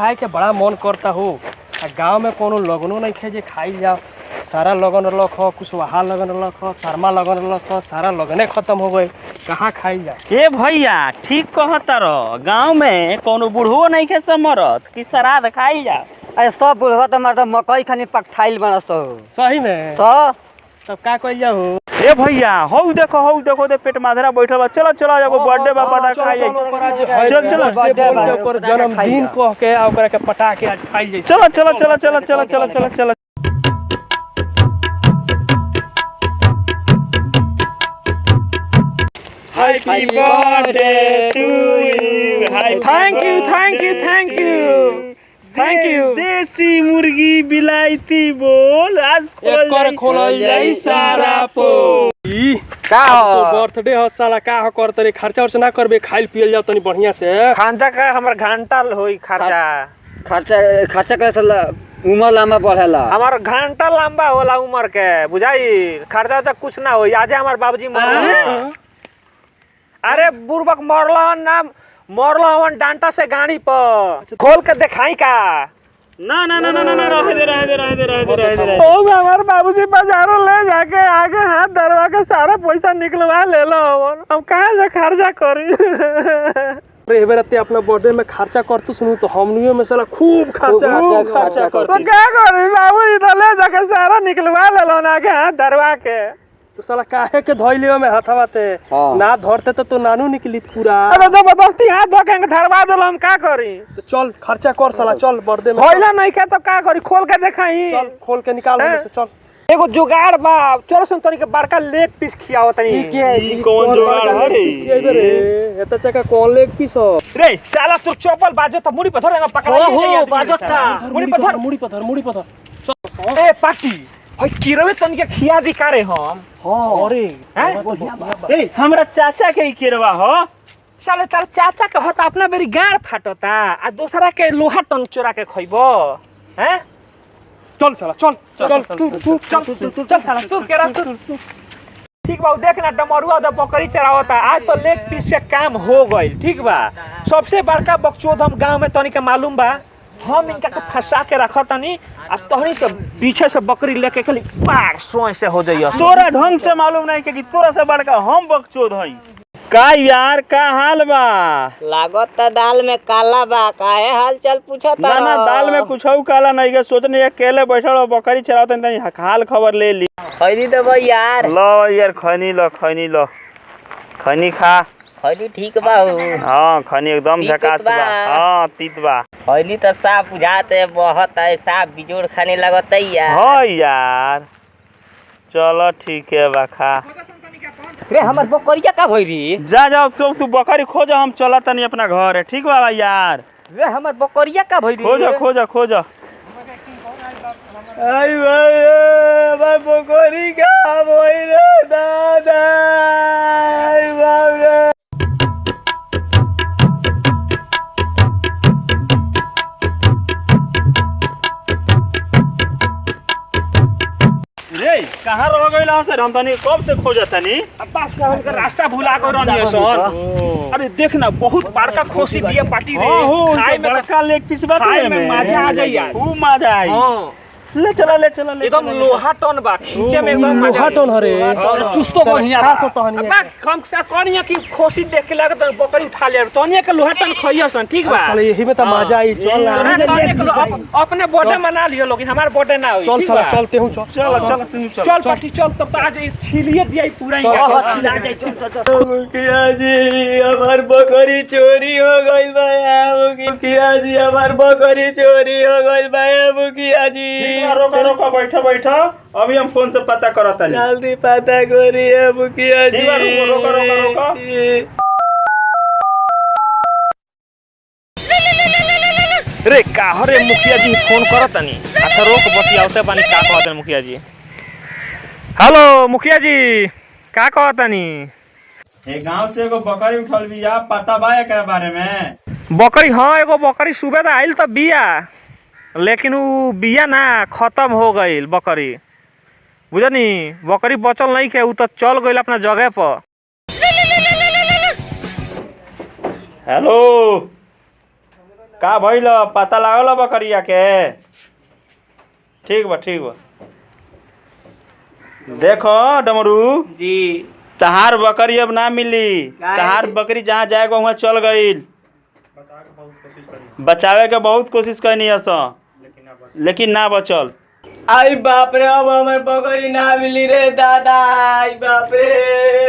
खाए के बड़ा मन करता हो। गाँव में कोनो लगनो नहीं खे जे खाई जाओ। सारा लगन रख कुशवाहा लगन रख शर्मा लगन रख सारा लगने खत्म हो गए। कहाँ खाई जाए? ए भैया ठीक कहता रह, गाँव में कोनो बुढ़ो नहीं खे समरत कि श्राद्ध खाई जा। अरे सब बुढ़वा तो हमारा मकई खानी पकठाइल बना सो। सही में तब का कइल जाओ? ए भैया हौ देखो दे पेट माधरा बैठल बा। चलो चलो एगो बर्थडे बा पटा खाई जाए। चल जन्मदिन कह के ओकरा के पटा के आज खाई जाए। चलो चलो चलो चलो चलो चलो चलो चलो। Happy birthday to you. Thank you. देसी मुर्गी बिलायती बोल आज खोलल जाई सारा पोल। का तो बर्थडे ह साला का ह कर तरे खर्चा उर्चा ना करबे खाइल पियल जाओ तनी बढ़िया से। खर्चा का हमर घंटा होई खर्चा करे से उम्र लंबा बढ़ेला। हमार घंटा लंबा होला उम्र के बुझाई। खर्चा तो कुछ ना होई। आज हमार बाबूजी मरल। अरे बुर्बक मरल डांटा से गाड़ी पर खोल के दिखाई का। ना रहे दे। ओ हमार बाबूजी बाजारों ले जाके आगे हाथ धरवा के सारा पैसा निकलवा ले लो। हम कहाँ से खर्चा करी? एबरते अपना बर्थडे में खर्चा करतु सुनु तो हमनियो में साला खूब खर्चा तो क्या करी बाबूजी तो ले जाके सारा निकलवा ले लो ना आगे हाथ धरवा के। तो साला काहे के धइलियो में हाथावाते ना धरते तो नानू निकलित पूरा। अबे जबरदस्ती हाथ धोके धरवा देलो हम का करी? तो चल खर्चा कर साला चल बर्थडे में। होइला नहीं के तो का करी? खोल के देखाई। चल खोल के निकाल से चल। एगो जुगाड़ बा। चलो सुन तनी के बड़का लेग पीस खियाओ तनी। ई कौन जुगाड़ है रे? एत चका कौन लेग पीस हो रे? साला तू चप्पल बाजो त मुड़ी पथर में पकड़ा हो बाजत था। मुड़ी पत्थर चल। ए पाटी ओइ किरवे तनी के खिया दी कारे हम। हां अरे ए हमरा चाचा के किरवा हो। साले तार चाचा के हो त अपना बेरी गाड़ फाटता आ दूसरा के लोहा टन चोरा के खइबो। हैं चल साला चल साला तू केरा तू। ठीक बा देख ना डमरुआ द बकरी चरावता। आज तो लेग पीस के काम हो गइल। ठीक बा सबसे बड़का बकचोद हम गांव में तनी के मालूम बा। हम इनका के फंसा के रखा तनी आ तोहनी से पीछे से बकरी लेके खाली पार सोए से हो जाइए। तोरा ढंग से मालूम नहीं कि तोरा से बड़का हम बकचोद हई का यार। का हाल बा? लागत दाल में काला बा। काहे हाल चाल पूछत? ना दाल में कुछ काला नहीं के। सोचने अकेले बैठल बकरी चरावत तनी हाल खबर ले ली। खैनी देबो यार। लो यार खैनी लो खैनी खा। खैनी ठीक बा हो। हां खैनी एकदम झकास बा। हां तीत बा। खैनी तो साफ बुझाते बहुत है। साफ बिजोड़ खाने लगत है यार। हां यार चलो ठीक है बा खा। रे हमर बकरिया का भई री? जा तू बकरी खोज हम चला तनी अपना घर है। ठीक बा यार। रे हमर बकरिया का भई री? खोज आई भाई बकरी का भई रे दादा। आई बाबा रे कहाँ रह गइल सर? हम तनी कब से खोजत तनी। रास्ता भुला गए रहनी सर। अरे देख ना बहुत बड़का खोसी बिया पार्टी रे। खाए में बड़का लेग पीस बा। खाए में मजा आ जाई यार। खूब मजा आई। ले चला एकदम लोहा टन बा। खींचे में एकदम लोहा टन हरे चुस्तो बढ़िया खास तहनी हम से कनिया की खोसी देख के लगे तो बकरी उठा ले तनिया के लोहा टन खइयसन। ठीक बा साले यही में त मजा आई। चल अपने बर्थडे मना लियो लेकिन हमार बर्थडे ना होई। चल साला चलते हूं चल पार्टी चल तब आज छिलिए दिया पूरा ही छिला जाई। मुखिया जी हमार बकरी चोरी हो गइल बा। मुखिया जी हमार बकरी चोरी हो गइल बा। मुखिया जी रोको बैठो अभी हम फोन से पता करत हनी। जल्दी पता करिए मुखिया जी। रोको रे का रे मुखिया जी फोन करत हनी। अच्छा रोक बतियावते बानी का कहत हनी मुखिया जी। हेलो मुखिया जी का कहत हनी? ए गांव से एगो बकरी उठल बिया। पता बा एकरा बारे में? बकरी हाँ एगो बकरी सुबह तो आइल तो बिया लेकिन उ बिया ना खत्म हो गईल बकरी। बुझनी बकरी बचल नहीं के। उ तो चल गईल अपना जगह पर। हेलो का भइल पता लागल बकरिया के? ठीक बा ठीक बा। देखो डमरू जी तहार बकरी अब ना मिली। काहे? तहार बकरी जहाँ जाएगा वहाँ चल गई। बचावे के बहुत कोशिश करनी है लेकिन ना बचल। आई बाप रे, अब हमार बकरी ना मिली रे दादा। आई बाप रे।